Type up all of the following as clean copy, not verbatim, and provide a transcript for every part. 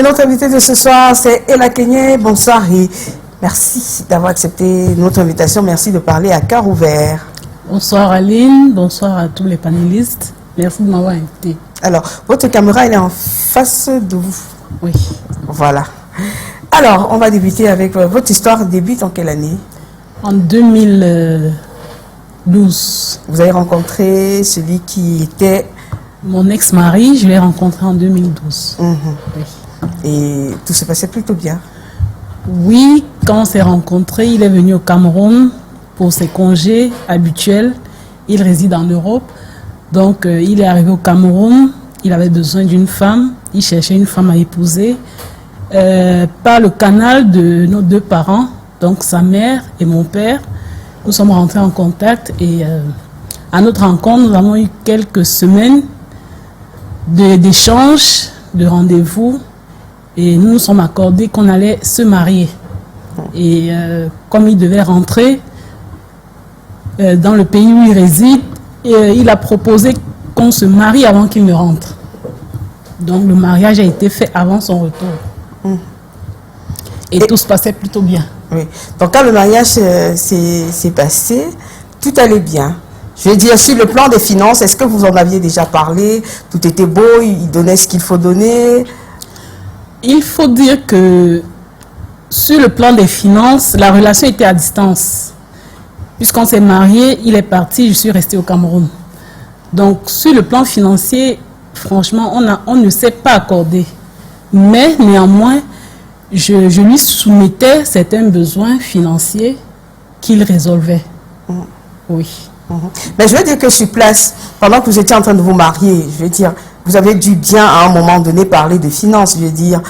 Et notre invité de ce soir, c'est Ella Kenyé. Bonsoir et merci d'avoir accepté notre invitation. Merci de parler à cœur ouvert. Bonsoir Aline, bonsoir à tous les panélistes. Merci de m'avoir invité. Alors, votre caméra, elle est en face de vous. Oui. Voilà. Alors, on va débuter avec votre histoire. Débute en quelle année? En 2012. Vous avez rencontré celui qui était... Mon ex-mari, je l'ai rencontré en 2012. Oui. Et tout se passait plutôt bien. Oui, quand on s'est rencontrés, il est venu au Cameroun pour ses congés habituels. Il réside en Europe. Donc, il est arrivé au Cameroun. Il avait besoin d'une femme. Il cherchait une femme à épouser. Par le canal de nos deux parents, donc sa mère et mon père, nous sommes rentrés en contact. Et à notre rencontre, nous avons eu quelques semaines d'échanges, de rendez-vous. Et nous nous sommes accordés qu'on allait se marier. Et comme il devait rentrer dans le pays où il réside, il a proposé qu'on se marie avant qu'il ne rentre. Donc le mariage a été fait avant son retour. Et tout se passait plutôt bien. Oui. Donc quand le mariage s'est passé, tout allait bien. Je veux dire, sur le plan des finances, est-ce que vous en aviez déjà parlé? Tout était beau, il donnait ce qu'il faut donner? Il faut dire que sur le plan des finances, la relation était à distance. Puisqu'on s'est marié, il est parti, je suis restée au Cameroun. Donc sur le plan financier, franchement, on ne s'est pas accordé. Mais néanmoins, je lui soumettais certains besoins financiers qu'il résolvait. Oui. Mais je veux dire que sur place, pendant que vous étiez en train de vous marier, je veux dire, vous avez dû bien à un moment donné parler de finances, je veux dire,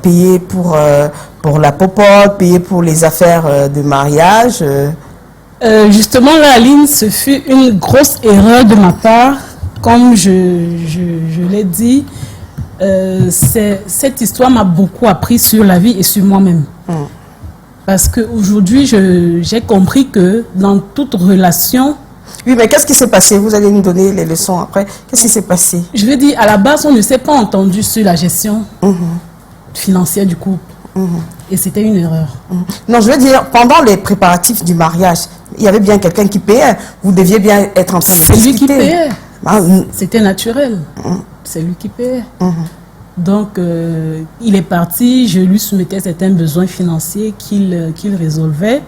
payer pour la popote, payer pour les affaires de mariage. Justement, là, Aline, ce fut une grosse erreur de ma part. Comme je l'ai dit, cette histoire m'a beaucoup appris sur la vie et sur moi-même. Parce qu'aujourd'hui, j'ai compris que dans toute relation... Oui, mais qu'est-ce qui s'est passé? Vous allez nous donner les leçons après. Qu'est-ce qui s'est passé? Je veux dire, à la base, on ne s'est pas entendu sur la gestion financière du couple. Et c'était une erreur. Non, je veux dire, pendant les préparatifs du mariage, il y avait bien quelqu'un qui payait. Vous deviez bien être en train de discuter. C'est lui qui payait. C'était naturel. C'est lui qui payait. Donc, il est parti, je lui soumettais certains besoins financiers qu'il résolvait.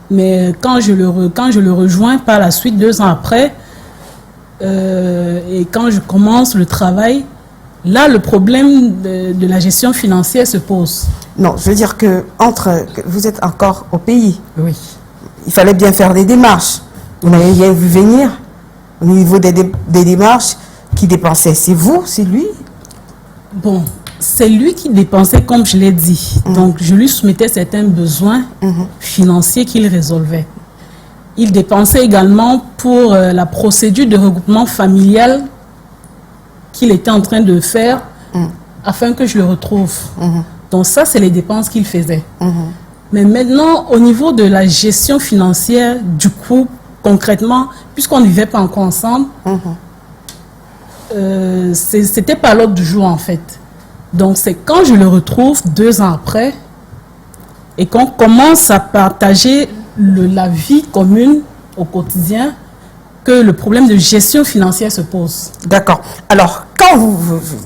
Mais quand je le rejoins par la suite, 2 ans après, et quand je commence le travail, là, le problème de la gestion financière se pose. Non, je veux dire que vous êtes encore au pays. Oui. Il fallait bien faire des démarches. Vous n'avez rien vu venir au niveau des démarches qui dépensaient. C'est vous, c'est lui? Bon, c'est lui qui dépensait, comme je l'ai dit. Donc, je lui soumettais certains besoins financiers qu'il résolvait. Il dépensait également pour la procédure de regroupement familial qu'il était en train de faire afin que je le retrouve. Donc, ça, c'est les dépenses qu'il faisait. Mais maintenant, au niveau de la gestion financière du couple, concrètement, puisqu'on ne vivait pas encore ensemble, c'était pas l'ordre du jour en fait. Donc c'est quand je le retrouve 2 ans après et qu'on commence à partager la vie commune au quotidien que le problème de gestion financière se pose. D'accord. Alors quand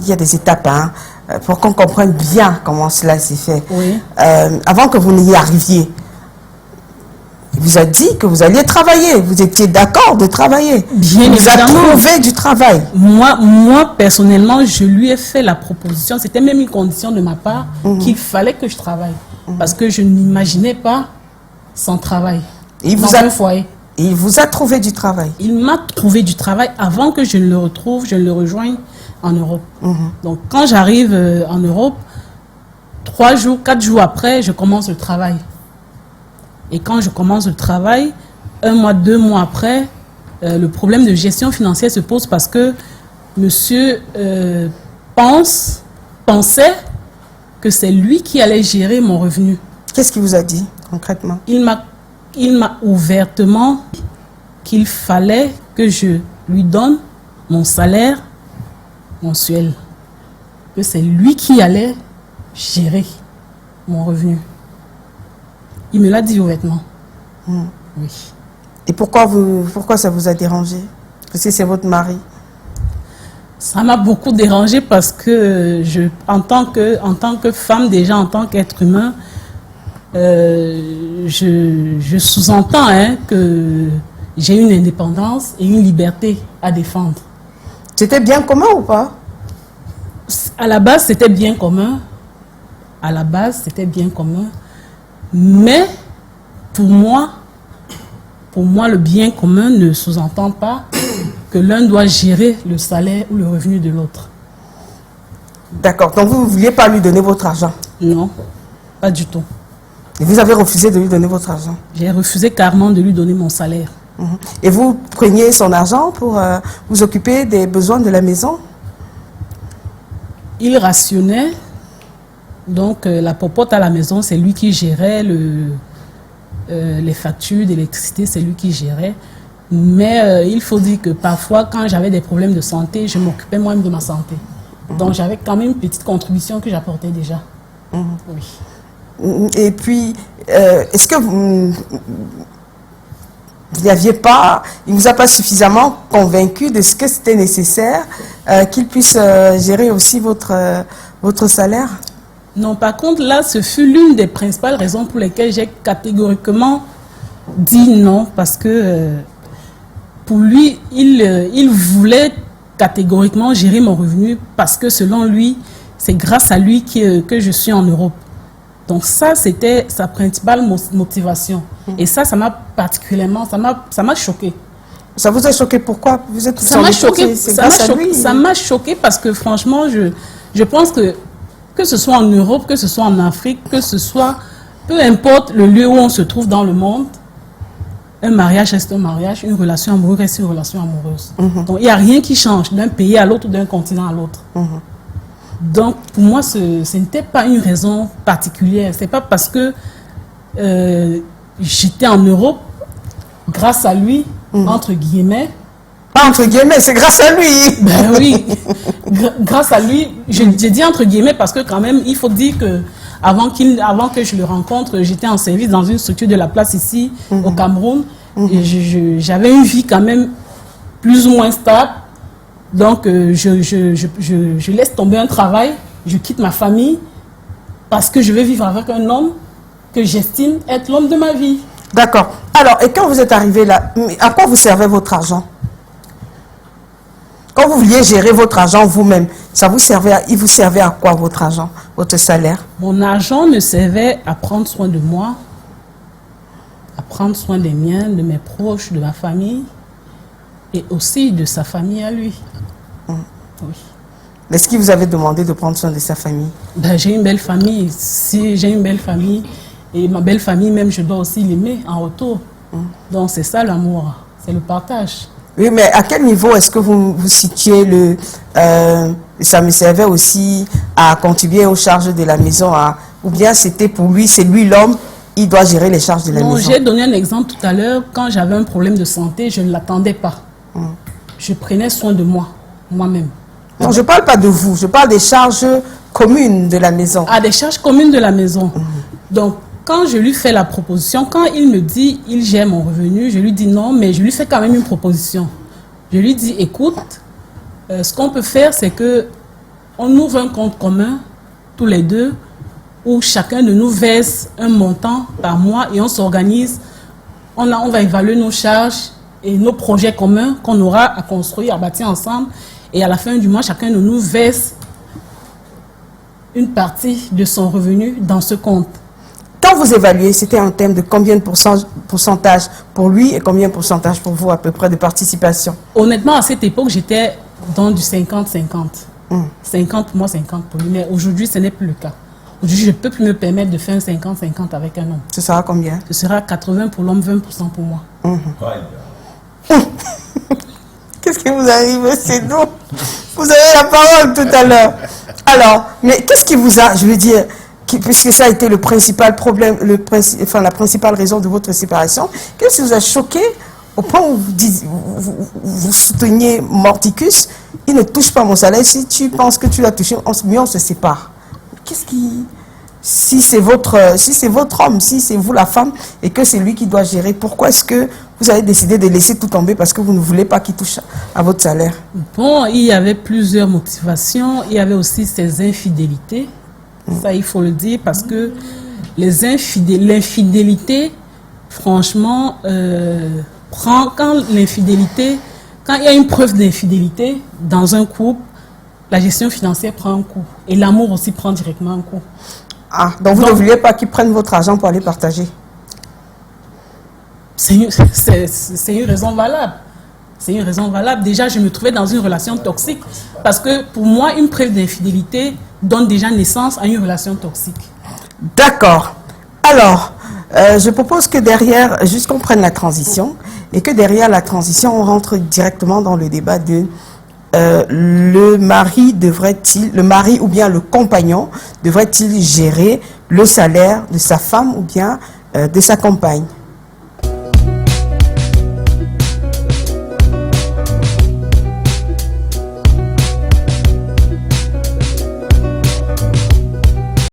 il y a des étapes pour qu'on comprenne bien comment cela s'est fait. Oui. Avant que vous n'y arriviez, il vous a dit que vous alliez travailler. Vous étiez d'accord de travailler. Bien évidemment. Il vous a trouvé du travail. Moi, personnellement, je lui ai fait la proposition. C'était même une condition de ma part qu'il fallait que je travaille. Parce que je ne m'imaginais pas sans travail. Il vous a trouvé du travail. Il m'a trouvé du travail avant que je ne le retrouve, je ne le rejoigne en Europe. Donc, quand j'arrive en Europe, 3 jours, 4 jours après, je commence le travail. Et quand je commence le travail, 1 mois, 2 mois après, le problème de gestion financière se pose parce que monsieur pensait que c'est lui qui allait gérer mon revenu. Qu'est-ce qu'il vous a dit concrètement? Il m'a ouvertement dit qu'il fallait que je lui donne mon salaire mensuel. que c'est lui qui allait gérer mon revenu. Il me l'a dit ouvertement. Oui. Et pourquoi ça vous a dérangé? Parce que c'est votre mari. Ça m'a beaucoup dérangé parce que en tant que femme, déjà en tant qu'être humain, je sous-entends que j'ai une indépendance et une liberté à défendre. C'était bien commun ou pas? À la base, c'était bien commun. Mais pour moi, le bien commun ne sous-entend pas que l'un doit gérer le salaire ou le revenu de l'autre. D'accord. Donc vous ne vouliez pas lui donner votre argent? Non, pas du tout. Et vous avez refusé de lui donner votre argent? J'ai refusé carrément de lui donner mon salaire. Et vous preniez son argent pour vous occuper des besoins de la maison? Il rationnait. Donc la popote à la maison, c'est lui qui gérait les factures d'électricité, c'est lui qui gérait. Mais il faut dire que parfois, quand j'avais des problèmes de santé, je m'occupais moi-même de ma santé. Donc j'avais quand même une petite contribution que j'apportais déjà. Oui. Et puis, est-ce que vous n'aviez pas, il ne vous a pas suffisamment convaincu de ce que c'était nécessaire qu'il puisse gérer aussi votre salaire? Non, par contre, là, ce fut l'une des principales raisons pour lesquelles j'ai catégoriquement dit non, parce que pour lui, il voulait catégoriquement gérer mon revenu, parce que selon lui, c'est grâce à lui que je suis en Europe. Donc ça, c'était sa principale motivation. Et ça m'a particulièrement, ça m'a choqué. Ça vous a choqué pourquoi? Vous êtes ça m'a choqué parce que franchement, je pense que ce soit en Europe, que ce soit en Afrique, que ce soit, peu importe le lieu où on se trouve dans le monde, un mariage reste un mariage, une relation amoureuse reste une relation amoureuse. Donc il n'y a rien qui change d'un pays à l'autre ou d'un continent à l'autre. Donc pour moi, ce n'était pas une raison particulière. Ce n'est pas parce que j'étais en Europe, grâce à lui, entre guillemets. Pas entre guillemets, c'est grâce à lui. Ben oui, grâce à lui, je dis entre guillemets parce que quand même, il faut dire que avant que je le rencontre, j'étais en service dans une structure de la place ici, au Cameroun. Et j'avais une vie quand même plus ou moins stable. Donc, je laisse tomber un travail, je quitte ma famille parce que je vais vivre avec un homme que j'estime être l'homme de ma vie. D'accord. Alors, et quand vous êtes arrivé là, à quoi vous servait votre argent? Quand vous vouliez gérer votre argent vous-même, il vous servait à quoi votre argent, votre salaire? Mon argent me servait à prendre soin de moi, à prendre soin des miens, de mes proches, de ma famille et aussi de sa famille à lui. Oui. Est-ce qu'il vous avait demandé de prendre soin de sa famille? Ben, j'ai une belle famille. Si j'ai une belle famille, et ma belle famille même, je dois aussi l'aimer en retour. Donc c'est ça l'amour, c'est le partage. Oui, mais à quel niveau est-ce que vous situez ça me servait aussi à contribuer aux charges de la maison, ou bien c'était pour lui, c'est lui l'homme, il doit gérer les charges de la maison? J'ai donné un exemple tout à l'heure. Quand j'avais un problème de santé, je ne l'attendais pas. Je prenais soin de moi-même. Non, je ne parle pas de vous, je parle des charges communes de la maison. Ah, des charges communes de la maison. Donc, quand je lui fais la proposition, quand il me dit il gère mon revenu, je lui dis non, mais je lui fais quand même une proposition. Je lui dis écoute, ce qu'on peut faire, c'est que on ouvre un compte commun tous les deux où chacun de nous verse un montant par mois et on s'organise. On va évaluer nos charges et nos projets communs qu'on aura à construire, à bâtir ensemble. Et à la fin du mois, chacun de nous verse une partie de son revenu dans ce compte. Quand vous évaluez, c'était en termes de combien de pourcentage pour lui et combien de pourcentage pour vous à peu près de participation? Honnêtement, à cette époque, j'étais dans du 50-50. 50 pour moi, 50 pour lui. Mais aujourd'hui, ce n'est plus le cas. Aujourd'hui, je ne peux plus me permettre de faire un 50-50 avec un homme. Ce sera combien? Ce sera 80 pour l'homme, 20% pour moi. Qu'est-ce qui vous arrive? C'est nous. Vous avez la parole tout à l'heure. Alors, mais qu'est-ce qui vous a, je veux dire, puisque ça a été le principal problème, la principale raison de votre séparation, qu'est-ce qui vous a choqué au point où vous souteniez Mordicus il ne touche pas mon salaire. Si tu penses que tu l'as touché, mieux on se sépare. Qu'est-ce qui... Si c'est votre homme, si c'est vous la femme, et que c'est lui qui doit gérer, pourquoi est-ce que vous avez décidé de laisser tout tomber parce que vous ne voulez pas qu'il touche à votre salaire? Bon, il y avait plusieurs motivations. Il y avait aussi ces infidélités. Ça, il faut le dire, parce que l'infidélité, franchement, quand il y a une preuve d'infidélité dans un couple, la gestion financière prend un coup. Et l'amour aussi prend directement un coup. Ah, donc vous ne vouliez pas qu'ils prennent votre argent pour aller partager? C'est une raison valable. C'est une raison valable. Déjà, je me trouvais dans une relation toxique. Parce que pour moi, une preuve d'infidélité donne déjà naissance à une relation toxique. D'accord. Alors, je propose que derrière, juste qu'on prenne la transition, et que derrière la transition, on rentre directement dans le débat de le mari ou bien le compagnon devrait-il gérer le salaire de sa femme ou bien de sa compagne?